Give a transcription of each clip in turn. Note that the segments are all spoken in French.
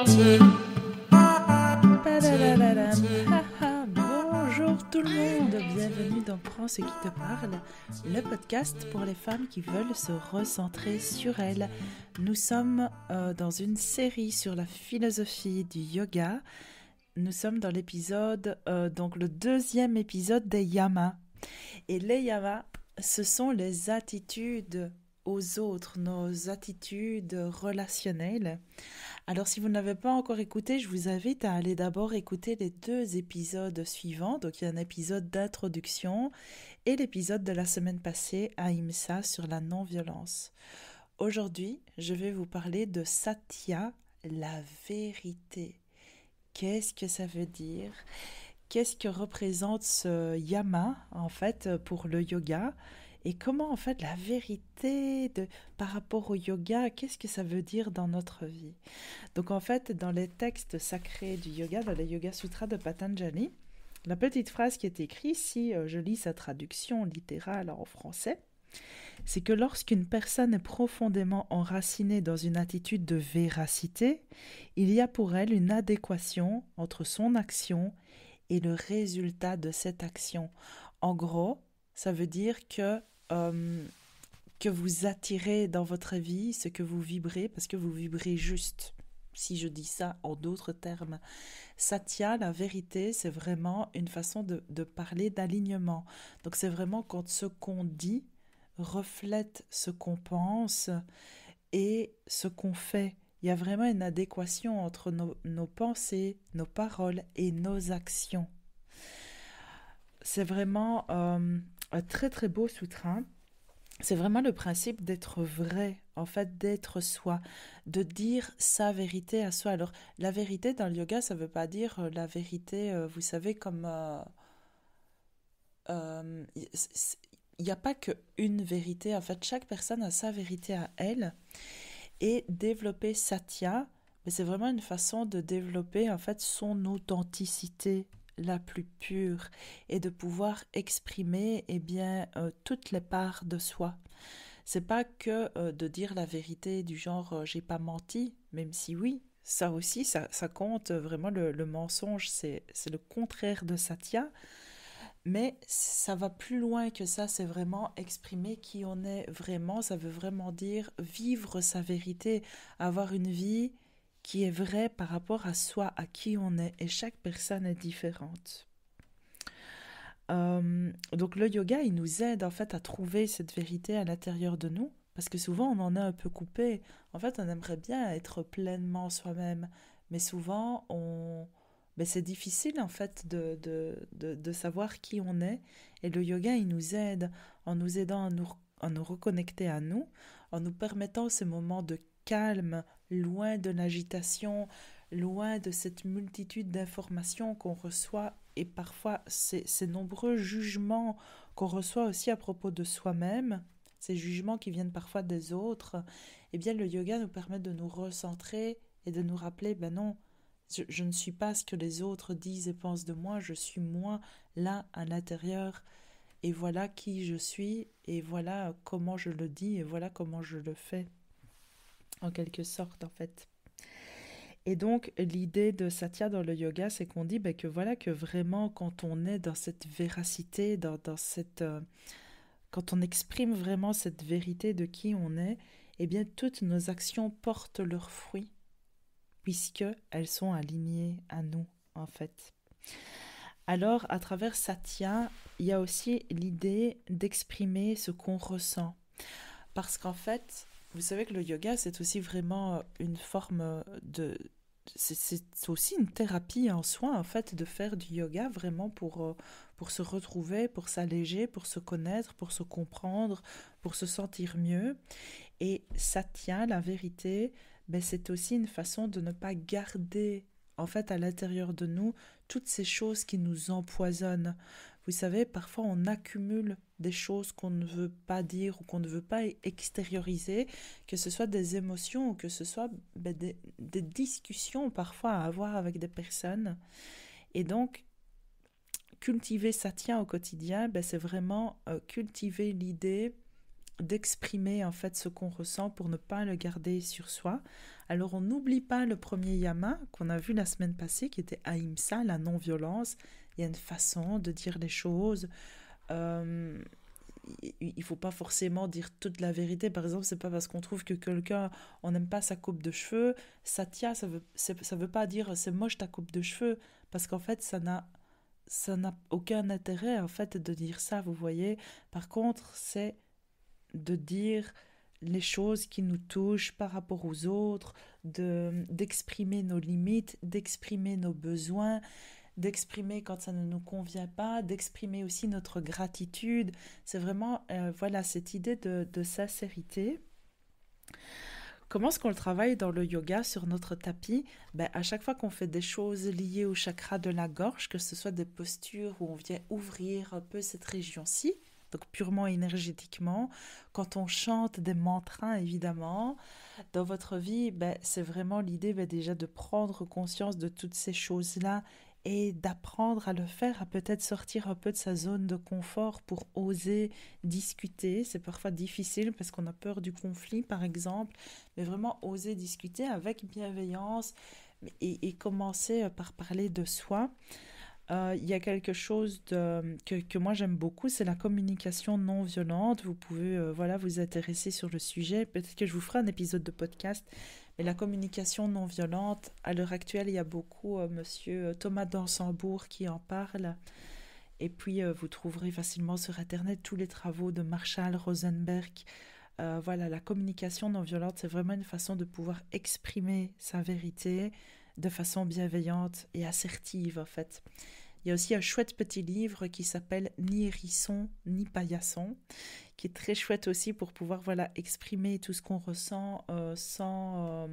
Bonjour tout le monde, bienvenue dans Prends ce qui te parle, le podcast pour les femmes qui veulent se recentrer sur elles. Nous sommes dans une série sur la philosophie du yoga. Nous sommes dans l'épisode, donc le deuxième épisode des yamas. Et les yamas, ce sont les attitudes aux autres, nos attitudes relationnelles. Alors si vous ne l'avez pas encore écouté, je vous invite à aller d'abord écouter les 2 épisodes suivants. Donc il y a un épisode d'introduction et l'épisode de la semaine passée, Ahimsa, sur la non-violence. Aujourd'hui, je vais vous parler de Satya, la vérité. Qu'est-ce que ça veut dire ? Qu'est-ce que représente ce yama, en fait, pour le yoga ? Et comment, en fait, la vérité par rapport au yoga, qu'est-ce que ça veut dire dans notre vie ? Donc, en fait, dans les textes sacrés du yoga, dans les Yoga Sutras de Patanjali, la petite phrase qui est écrite, si je lis sa traduction littérale en français, c'est que lorsqu'une personne est profondément enracinée dans une attitude de véracité, il y a pour elle une adéquation entre son action et le résultat de cette action. En gros, ça veut dire que vous attirez dans votre vie ce que vous vibrez, parce que vous vibrez juste. Si je dis ça en d'autres termes, Satya, la vérité, c'est vraiment une façon de parler d'alignement. Donc c'est vraiment quand ce qu'on dit reflète ce qu'on pense et ce qu'on fait. Il y a vraiment une adéquation entre nos pensées, nos paroles et nos actions. C'est vraiment un très très beau sutra. C'est vraiment le principe d'être vrai, en fait, d'être soi, de dire sa vérité à soi. Alors, la vérité dans le yoga, ça ne veut pas dire la vérité, vous savez, comme... il n'y a pas qu'une vérité, en fait, chaque personne a sa vérité à elle. Et développer Satya, mais c'est vraiment une façon de développer, en fait, son authenticité la plus pure et de pouvoir exprimer toutes les parts de soi. C'est pas que de dire la vérité du genre j'ai pas menti, même si oui, ça aussi ça compte vraiment. Le mensonge c'est le contraire de Satya, mais ça va plus loin que ça. C'est vraiment exprimer qui on est vraiment. Ça veut vraiment dire vivre sa vérité, avoir une vie qui est vrai par rapport à soi, à qui on est, et chaque personne est différente. Donc le yoga, il nous aide en fait à trouver cette vérité à l'intérieur de nous, parce que souvent on en est un peu coupé. En fait, on aimerait bien être pleinement soi-même, mais souvent c'est difficile en fait de savoir qui on est, et le yoga, il nous aide en nous aidant à nous reconnecter à nous, en nous permettant ces moments de calme, loin de l'agitation, loin de cette multitude d'informations qu'on reçoit et parfois ces nombreux jugements qu'on reçoit aussi à propos de soi-même, ces jugements qui viennent parfois des autres. Eh bien, le yoga nous permet de nous recentrer et de nous rappeler, ben non, je ne suis pas ce que les autres disent et pensent de moi, je suis moi là à l'intérieur, et voilà qui je suis, et voilà comment je le dis, et voilà comment je le fais, en quelque sorte en fait. Et donc, l'idée de Satya dans le yoga, c'est qu'on dit que voilà, que vraiment, quand on est dans cette véracité, dans cette, quand on exprime vraiment cette vérité de qui on est, eh bien, toutes nos actions portent leurs fruits, puisqu'elles sont alignées à nous, en fait. Alors, à travers Satya, il y a aussi l'idée d'exprimer ce qu'on ressent. Parce qu'en fait, vous savez que le yoga, c'est aussi vraiment une forme de... C'est aussi une thérapie en soi, en fait, de faire du yoga vraiment pour se retrouver, pour s'alléger, pour se connaître, pour se comprendre, pour se sentir mieux. Et Satya, la vérité, c'est aussi une façon de ne pas garder, en fait, à l'intérieur de nous, toutes ces choses qui nous empoisonnent. Vous savez, parfois on accumule des choses qu'on ne veut pas dire ou qu'on ne veut pas extérioriser, que ce soit des émotions ou que ce soit des discussions parfois à avoir avec des personnes. Et donc, cultiver Satya au quotidien, c'est vraiment cultiver l'idée d'exprimer en fait ce qu'on ressent pour ne pas le garder sur soi. Alors on n'oublie pas le premier yama qu'on a vu la semaine passée qui était Ahimsa, la non-violence. Il y a une façon de dire les choses. Euh, il ne faut pas forcément dire toute la vérité. Par exemple, c'est pas parce qu'on trouve que quelqu'un, on n'aime pas sa coupe de cheveux, satya, ça veut pas dire c'est moche ta coupe de cheveux, parce qu'en fait, ça n'a aucun intérêt en fait de dire ça, vous voyez. Par contre, c'est de dire les choses qui nous touchent par rapport aux autres, d'exprimer nos limites, d'exprimer nos besoins, d'exprimer quand ça ne nous convient pas, d'exprimer aussi notre gratitude. C'est vraiment voilà cette idée de sincérité. Comment est-ce qu'on le travaille dans le yoga sur notre tapis? À chaque fois qu'on fait des choses liées au chakra de la gorge, que ce soit des postures où on vient ouvrir un peu cette région-ci, donc purement énergétiquement, quand on chante des mantras évidemment, dans votre vie, c'est vraiment l'idée déjà de prendre conscience de toutes ces choses-là et d'apprendre à le faire, à peut-être sortir un peu de sa zone de confort pour oser discuter. C'est parfois difficile parce qu'on a peur du conflit, par exemple, mais vraiment oser discuter avec bienveillance et commencer par parler de soi. Il y a quelque chose que moi j'aime beaucoup, c'est la communication non violente. Vous pouvez voilà, vous intéresser sur le sujet. Peut-être que je vous ferai un épisode de podcast. Mais la communication non violente, à l'heure actuelle, il y a beaucoup monsieur Thomas Dansembourg qui en parle. Et puis vous trouverez facilement sur Internet tous les travaux de Marshall Rosenberg. Voilà, la communication non violente, c'est vraiment une façon de pouvoir exprimer sa vérité de façon bienveillante et assertive en fait. Il y a aussi un chouette petit livre qui s'appelle Ni hérisson ni paillasson, qui est très chouette aussi pour pouvoir voilà, exprimer tout ce qu'on ressent sans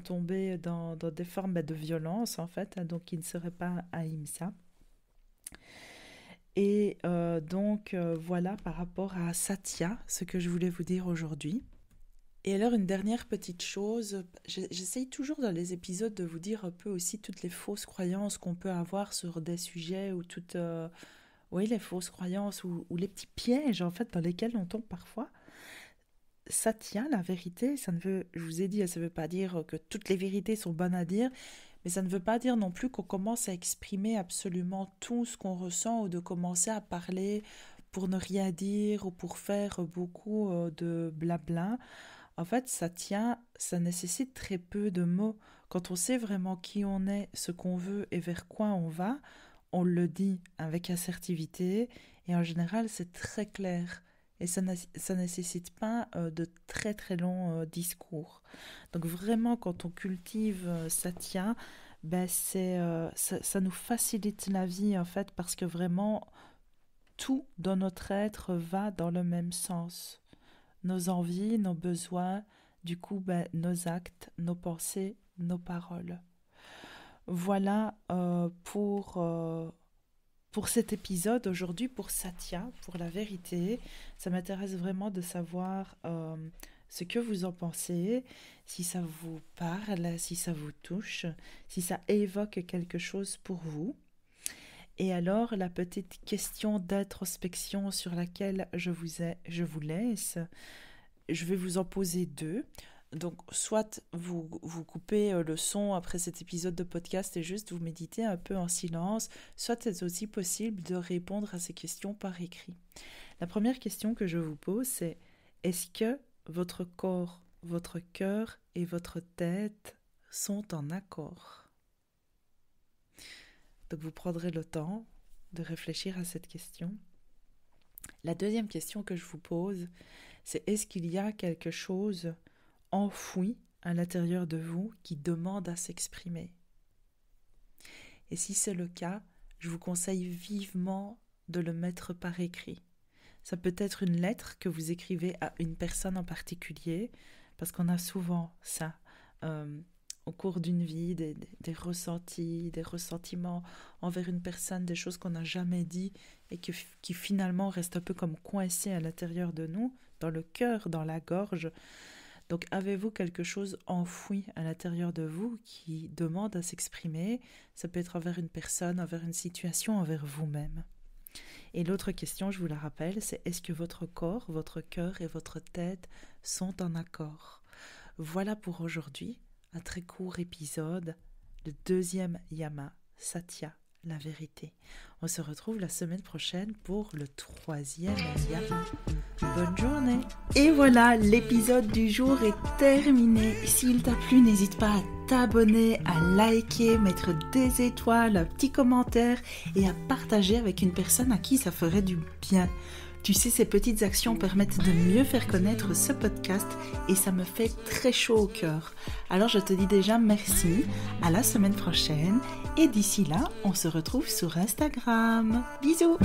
tomber dans des formes de violence en fait, donc qui ne serait pas ahimsa. Et voilà par rapport à Satya, ce que je voulais vous dire aujourd'hui. Et alors une dernière petite chose, j'essaye toujours dans les épisodes de vous dire un peu aussi toutes les fausses croyances qu'on peut avoir sur des sujets ou toutes oui, les fausses croyances ou les petits pièges en fait dans lesquels on tombe parfois. Satya, la vérité, ça ne veut, je vous ai dit, ça ne veut pas dire que toutes les vérités sont bonnes à dire, mais ça ne veut pas dire non plus qu'on commence à exprimer absolument tout ce qu'on ressent ou de commencer à parler pour ne rien dire ou pour faire beaucoup de blabla. En fait, ça nécessite très peu de mots. Quand on sait vraiment qui on est, ce qu'on veut et vers quoi on va, on le dit avec assertivité et en général, c'est très clair. Et ça nécessite pas de très très longs discours. Donc vraiment, quand on cultive Satya, ça nous facilite la vie en fait parce que vraiment, tout dans notre être va dans le même sens. Nos envies, nos besoins, du coup, nos actes, nos pensées, nos paroles. Voilà pour cet épisode aujourd'hui, pour Satya, pour la vérité. Ça m'intéresse vraiment de savoir ce que vous en pensez, si ça vous parle, si ça vous touche, si ça évoque quelque chose pour vous. Et alors, la petite question d'introspection sur laquelle je vous laisse, je vais vous en poser deux. Donc, soit vous coupez le son après cet épisode de podcast et juste vous méditez un peu en silence, soit c'est aussi possible de répondre à ces questions par écrit. La première question que je vous pose, c'est est-ce que votre corps, votre cœur et votre tête sont en accord? Donc, vous prendrez le temps de réfléchir à cette question. La deuxième question que je vous pose, c'est est-ce qu'il y a quelque chose enfoui à l'intérieur de vous qui demande à s'exprimer? Et si c'est le cas, je vous conseille vivement de le mettre par écrit. Ça peut être une lettre que vous écrivez à une personne en particulier, parce qu'on a souvent ça au cours d'une vie, des ressentis, des ressentiments envers une personne, des choses qu'on n'a jamais dit et qui finalement restent un peu comme coincées à l'intérieur de nous, dans le cœur, dans la gorge. Donc avez-vous quelque chose enfoui à l'intérieur de vous qui demande à s'exprimer? Ça peut être envers une personne, envers une situation, envers vous-même. Et l'autre question, je vous la rappelle, c'est est-ce que votre corps, votre cœur et votre tête sont en accord? Voilà pour aujourd'hui, un très court épisode, le 2e yama, Satya, la vérité. On se retrouve la semaine prochaine pour le 3e yama. Bonne journée! Et voilà, l'épisode du jour est terminé. S'il t'a plu, n'hésite pas à t'abonner, à liker, mettre des étoiles, un petit commentaire et à partager avec une personne à qui ça ferait du bien. Tu sais, ces petites actions permettent de mieux faire connaître ce podcast et ça me fait très chaud au cœur. Alors je te dis déjà merci, à la semaine prochaine et d'ici là, on se retrouve sur Instagram. Bisous!